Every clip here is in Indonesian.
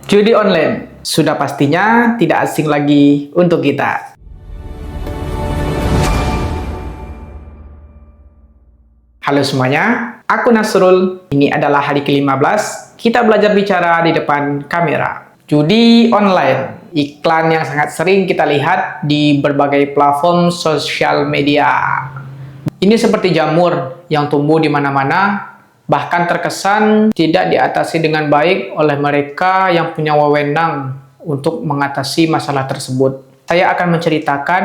Judi online sudah pastinya tidak asing lagi untuk kita. Halo semuanya, aku Nasrul. Ini adalah hari ke-15 kita belajar bicara di depan kamera. Judi online, iklan yang sangat sering kita lihat di berbagai platform sosial media. Ini seperti jamur yang tumbuh di mana-mana, bahkan terkesan tidak diatasi dengan baik oleh mereka yang punya wewenang untuk mengatasi masalah tersebut. Saya akan menceritakan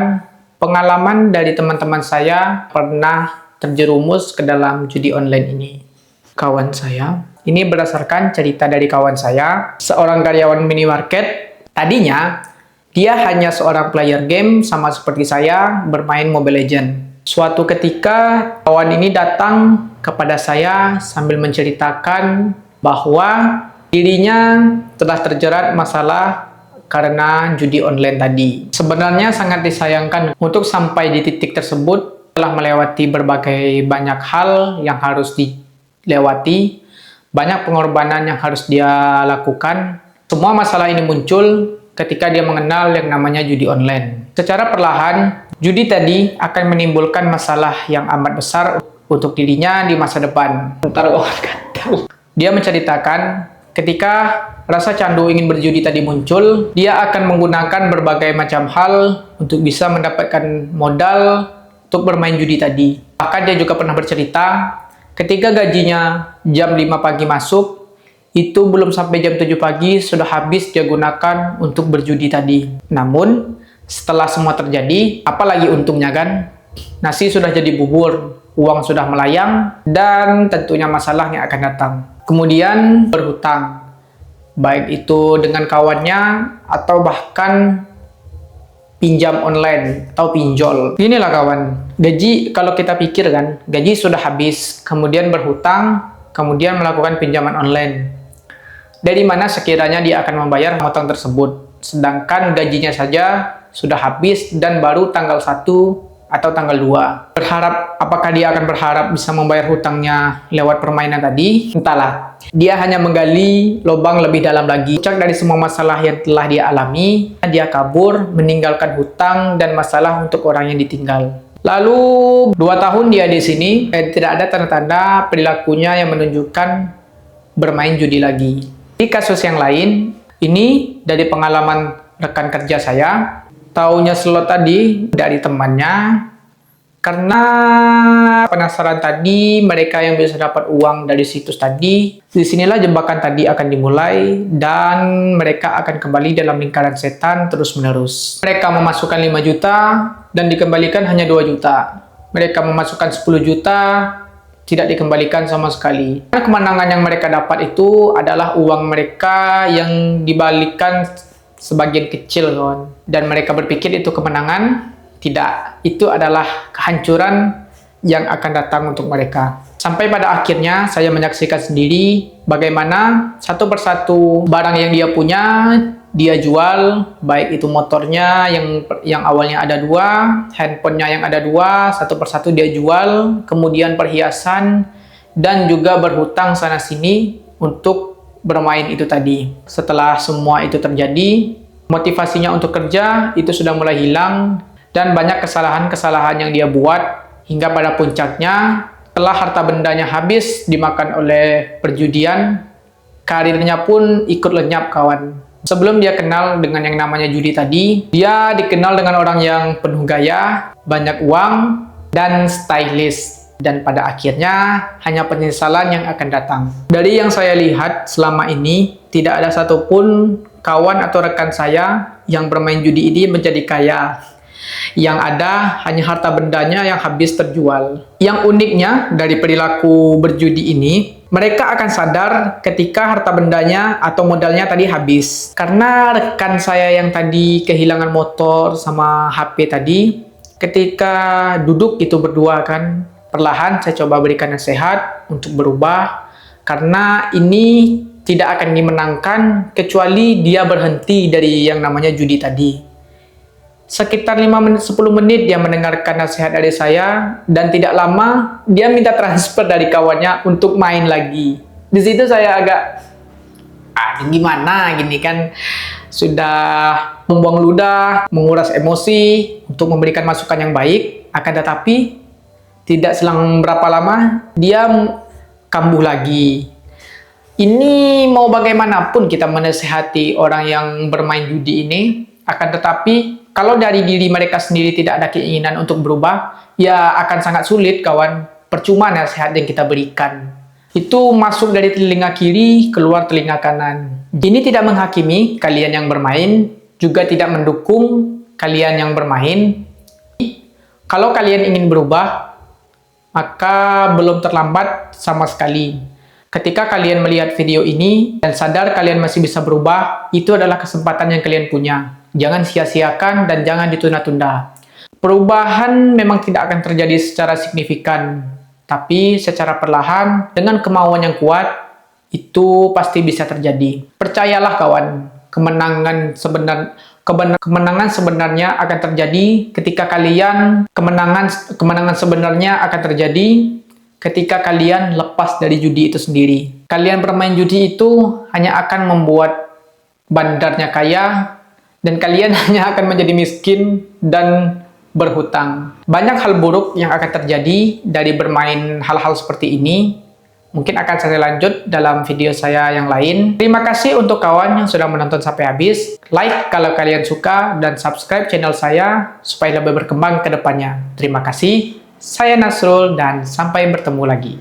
pengalaman dari teman-teman saya pernah terjerumus ke dalam judi online ini. Kawan saya, ini berdasarkan cerita dari kawan saya, seorang karyawan minimarket. Tadinya, dia hanya seorang player game sama seperti saya bermain Mobile Legends. Suatu ketika, kawan ini datang kepada saya sambil menceritakan bahwa dirinya telah terjerat masalah karena judi online tadi. Sebenarnya sangat disayangkan untuk sampai di titik tersebut telah melewati berbagai banyak hal yang harus dilewati, banyak pengorbanan yang harus dia lakukan. Semua masalah ini muncul ketika dia mengenal yang namanya judi online. Secara perlahan, judi tadi akan menimbulkan masalah yang amat besar untuk dirinya di masa depan. Dia menceritakan ketika rasa candu ingin berjudi tadi muncul, dia akan menggunakan berbagai macam hal untuk bisa mendapatkan modal untuk bermain judi tadi. Bahkan dia juga pernah bercerita, ketika gajinya jam 5 pagi masuk, itu belum sampai jam 7 pagi sudah habis dia gunakan untuk berjudi tadi. Namun, setelah semua terjadi, apalagi untungnya kan? Nasi sudah jadi bubur, uang sudah melayang, dan tentunya masalah yang akan datang. Kemudian berhutang, baik itu dengan kawannya atau bahkan pinjam online atau pinjol. Inilah kawan, gaji kalau kita pikir kan, gaji sudah habis, kemudian berhutang, kemudian melakukan pinjaman online. Dari mana sekiranya dia akan membayar hutang tersebut, sedangkan gajinya saja sudah habis dan baru tanggal 1 atau tanggal 2. Berharap, apakah dia akan berharap bisa membayar hutangnya lewat permainan tadi? Entahlah. Dia hanya menggali lubang lebih dalam lagi. Puncak dari semua masalah yang telah dia alami, dia kabur, meninggalkan hutang dan masalah untuk orang yang ditinggal. Lalu 2 tahun dia di sini, tidak ada tanda-tanda perilakunya yang menunjukkan bermain judi lagi. Di kasus yang lain, ini dari pengalaman rekan kerja saya, taunya slot tadi dari temannya, karena penasaran tadi mereka yang bisa dapat uang dari situs tadi. Disinilah jebakan tadi akan dimulai dan mereka akan kembali dalam lingkaran setan terus-menerus. Mereka memasukkan 5 juta dan dikembalikan hanya 2 juta. Mereka memasukkan 10 juta, tidak dikembalikan sama sekali. Kemenangan yang mereka dapat itu adalah uang mereka yang dibalikan sebagian kecil, kawan. Dan mereka berpikir itu kemenangan. Tidak, itu adalah kehancuran yang akan datang untuk mereka. Sampai pada akhirnya saya menyaksikan sendiri bagaimana satu persatu barang yang dia punya dia jual, baik itu motornya yang awalnya ada 2, handphonenya yang ada 2, satu persatu dia jual, kemudian perhiasan dan juga berhutang sana sini untuk bermain itu tadi. Setelah semua itu terjadi, motivasinya untuk kerja itu sudah mulai hilang dan banyak kesalahan-kesalahan yang dia buat hingga pada puncaknya setelah harta bendanya habis dimakan oleh perjudian, karirnya pun ikut lenyap, kawan. Sebelum dia kenal dengan yang namanya judi tadi, dia dikenal dengan orang yang penuh gaya, banyak uang, dan stylish. Dan pada akhirnya, hanya penyesalan yang akan datang. Dari yang saya lihat selama ini, tidak ada satupun kawan atau rekan saya yang bermain judi ini menjadi kaya. Yang ada hanya harta bendanya yang habis terjual. Yang uniknya dari perilaku berjudi ini, mereka akan sadar ketika harta bendanya atau modalnya tadi habis. Karena rekan saya yang tadi kehilangan motor sama HP tadi, ketika duduk itu berdua kan, perlahan saya coba berikan nasihat untuk berubah. Karena ini tidak akan dimenangkan kecuali dia berhenti dari yang namanya judi tadi. Sekitar 10 menit dia mendengarkan nasihat dari saya dan tidak lama dia minta transfer dari kawannya untuk main lagi. Di situ saya agak Gimana gini kan, sudah membuang ludah, menguras emosi untuk memberikan masukan yang baik, akan tetapi tidak selang berapa lama dia kambuh lagi. Ini mau bagaimanapun kita menasihati orang yang bermain judi ini, akan tetapi kalau dari diri mereka sendiri tidak ada keinginan untuk berubah, ya akan sangat sulit kawan. Percuma nasihat yang kita berikan. Itu masuk dari telinga kiri, keluar telinga kanan. Ini tidak menghakimi kalian yang bermain, juga tidak mendukung kalian yang bermain. Kalau kalian ingin berubah, maka belum terlambat sama sekali. Ketika kalian melihat video ini dan sadar kalian masih bisa berubah, itu adalah kesempatan yang kalian punya. Jangan sia-siakan dan jangan ditunda-tunda. Perubahan memang tidak akan terjadi secara signifikan, tapi secara perlahan dengan kemauan yang kuat, itu pasti bisa terjadi. Percayalah kawan, kemenangan sebenarnya akan terjadi ketika kemenangan sebenarnya akan terjadi ketika kalian lepas dari judi itu sendiri. Kalian bermain judi itu hanya akan membuat bandarnya kaya, dan kalian hanya akan menjadi miskin dan berhutang. Banyak hal buruk yang akan terjadi dari bermain hal-hal seperti ini. Mungkin akan saya lanjut dalam video saya yang lain. Terima kasih untuk kawan yang sudah menonton sampai habis. Like kalau kalian suka dan subscribe channel saya supaya lebih berkembang ke depannya. Terima kasih. Saya Nasrul dan sampai bertemu lagi.